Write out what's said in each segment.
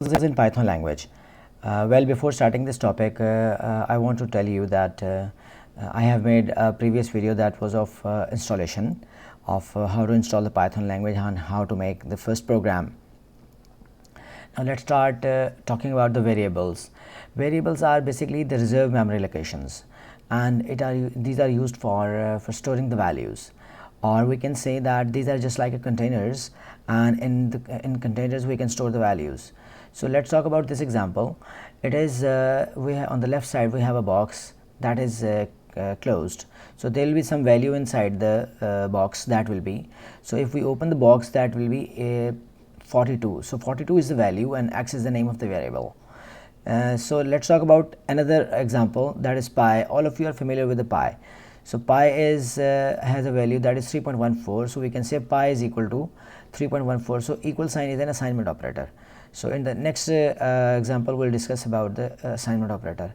This is in Python language. Well, before starting this topic, I want to tell you that I have made a previous video that was of installation of how to install the Python language and how to make the first program. Now let's start talking about the variables. Variables are basically the reserved memory locations, and these are used for storing the values, or we can say that these are just like containers, and in containers we can store the values. So let's talk about this example. It is on the left side we have a box that is closed, so there will be some value inside the box. That will be, so if we open the box, that will be 42. So 42 is the value and x is the name of the variable. So let's talk about another example, that is pi. All of you are familiar with the pi. So pi is has a value that is 3.14, so we can say pi is equal to 3.14. so equal sign is an assignment operator. So in the next example we'll discuss about the assignment operator.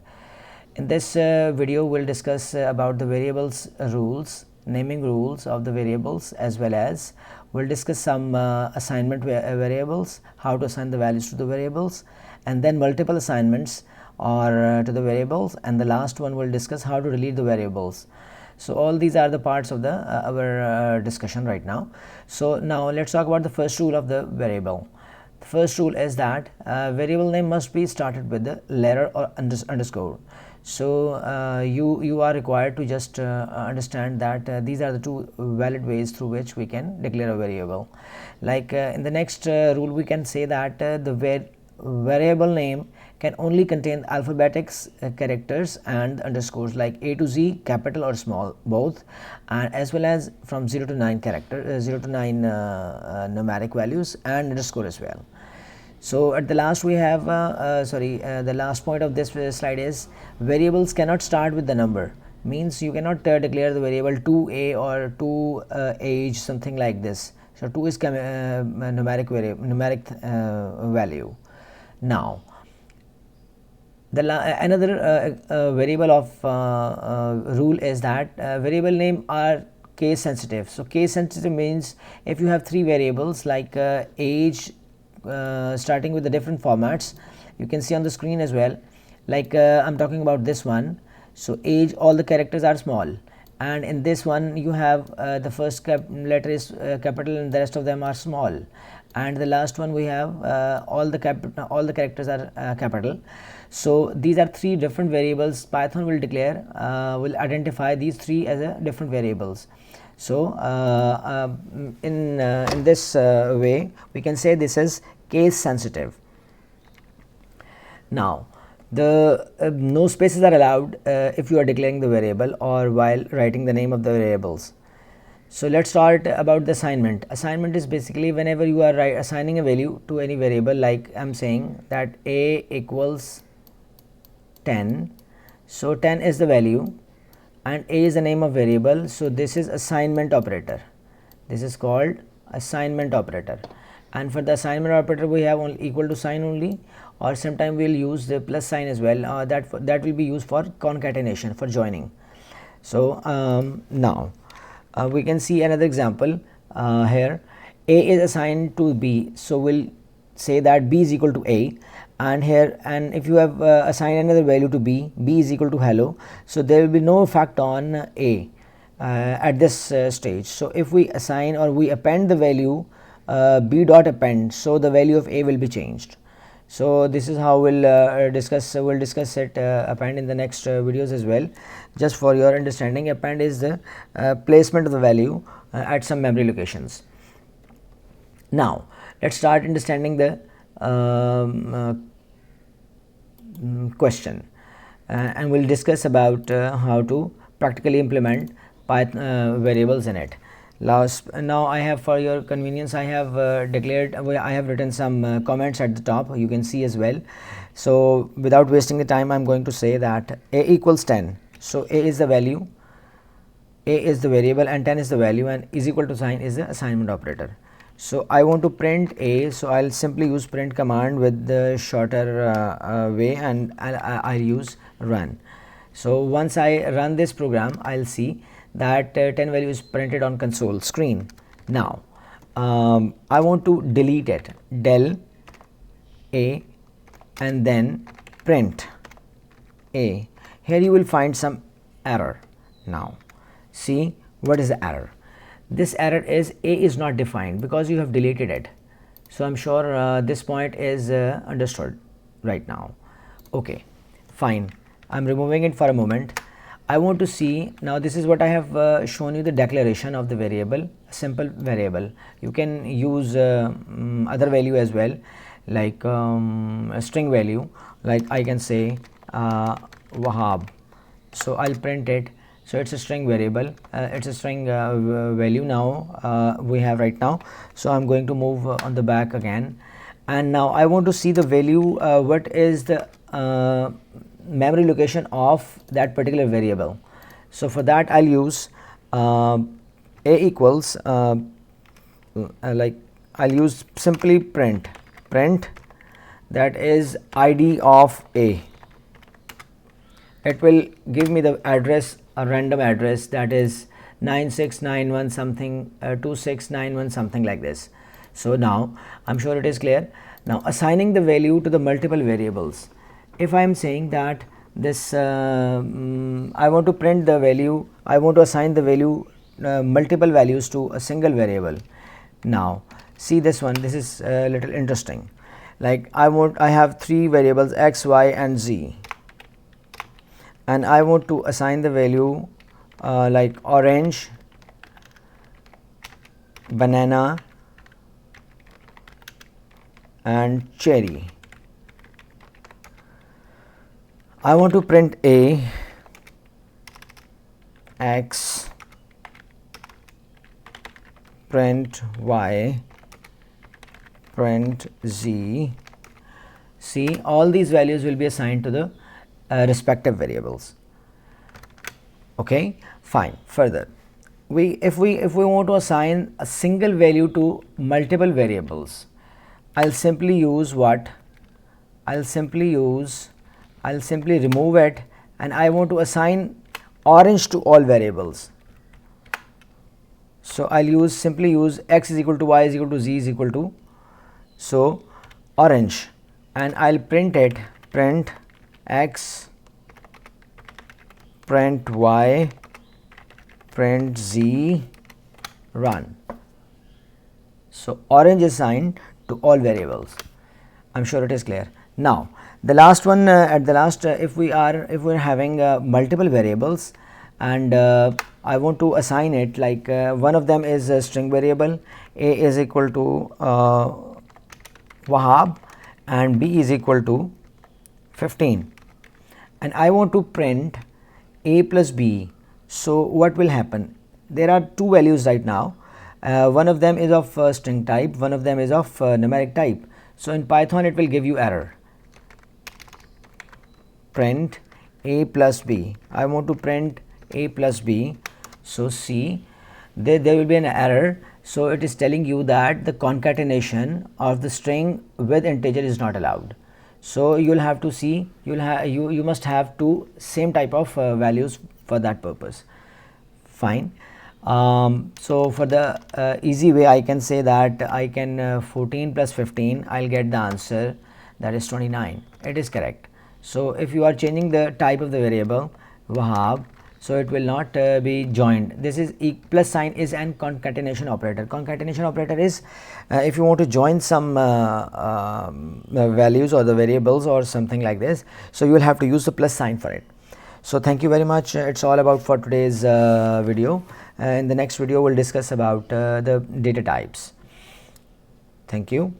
In this video we'll discuss about the variables rules, naming rules of the variables, as well as we'll discuss some assignment variables, how to assign the values to the variables, and then multiple assignments or to the variables, and the last one we'll discuss how to delete the variables. So all these are the parts of the our discussion right now. So now let's talk about the first rule of the variable. The first rule is that variable name must be started with the letter or underscore. So you are required to just understand that these are the two valid ways through which we can declare a variable. Like in the next rule we can say that the variable name can only contain alphabetic characters and underscores like A to Z, capital or small, both, and as well as from 0 to 9 character 0 to 9 numeric values and underscore as well. So at the last we have the last point of this slide is variables cannot start with the number. Means you cannot declare the variable 2a or 2 age, something like this. So 2 is numeric value. Now another variable of rule is that variable name are case sensitive. So case sensitive means if you have three variables like age starting with the different formats, you can see on the screen as well, like I'm talking about this one. So age, all the characters are small, and in this one you have the first letter is capital and the rest of them are small, and the last one we have all the characters are capital. So these are three different variables. Python will declare will identify these three as different variables. So in this way we can say this is case sensitive. Now the no spaces are allowed if you are declaring the variable or while writing the name of the variables. So let's start about the assignment. Assignment is basically whenever you are assigning a value to any variable, like I'm saying that a equals 10. So 10 is the value and a is the name of variable. So this is assignment operator. This is called assignment operator. And for the assignment operator we have only equal to sign only, or sometimes we'll use the plus sign as well. That will be used for concatenation, for joining. So now we can see another example here. A is assigned to B, so we'll say that B is equal to A, and here, and if you have assigned another value to B, B is equal to hello, so there will be no effect on A at this stage. So if we assign or we append the value B dot append, so the value of A will be changed. So this is how we'll discuss it append in the next videos as well. Just for your understanding, append is the placement of the value at some memory locations. Now let's start understanding the question, and we'll discuss about how to practically implement Python variables in it. Now I have, for your convenience, I have I have written some comments at the top, you can see as well. So without wasting the time, I'm going to say that a equals 10. So a is the value, a is the variable, and 10 is the value, and is equal to sign is the assignment operator. So I want to print a, so I'll simply use print command with the shorter way, and I'll use run. So once I run this program, I'll see that 10 value is printed on console screen. Now I want to delete it. Del A and then print a. Here you will find some error. Now see what is the error. This error is a is not defined because you have deleted it. So I'm sure this point is understood right now. Okay, fine. I'm removing it for a moment. I want to see now. This is what I have shown you, the declaration of the variable, simple variable. You can use other value as well, like a string value, like I can say Wahab. So I'll print it. So it's a string variable, it's a string value now we have right now. So I'm going to move on the back again, and now I want to see the value, what is the memory location of that particular variable. So for that I'll use a equals like I'll use simply print that is id of a. It will give me the address, a random address, that is 9691 something 2691 something like this. So now I'm sure it is clear. Now assigning the value to the multiple variables. If I am saying that this I want to print the value, I want to assign the value multiple values to a single variable. Now see this one, this is a little interesting. Like I have three variables x, y and z, and I want to assign the value like orange, banana and cherry. I want to print a, x, print y, print z. See, all these values will be assigned to the respective variables. Okay, fine. Further, if we want to assign a single value to multiple variables, I'll simply use what? I'll simply remove it, and I want to assign orange to all variables. So I'll simply use x is equal to y is equal to z is equal to, so orange, and I'll print it, print x, print y, print z, run. So orange is assigned to all variables. I'm sure it is clear. Now the last one, at the last, if we're having multiple variables, and I want to assign it, like one of them is a string variable, a is equal to Wahab and b is equal to 15, and I want to print a plus b. So what will happen? There are two values right now. One of them is of string type, one of them is of numeric type. So in Python it will give you error. Print a plus b. I want to print a plus b. So see, there will be an error. So it is telling you that the concatenation of the string with integer is not allowed. So you'll have to see, you must have two same type of values for that purpose. Fine. So for the easy way, I can say that I can 14 plus 15, I'll get the answer, that is 29. It is correct. So if you are changing the type of the variable Wahab, so it will not be joined. This is plus sign is an concatenation operator. Concatenation operator is if you want to join some values or the variables or something like this, so you will have to use the plus sign for it. So thank you very much. It's all about for today's video. In the next video we'll discuss about the data types. Thank you.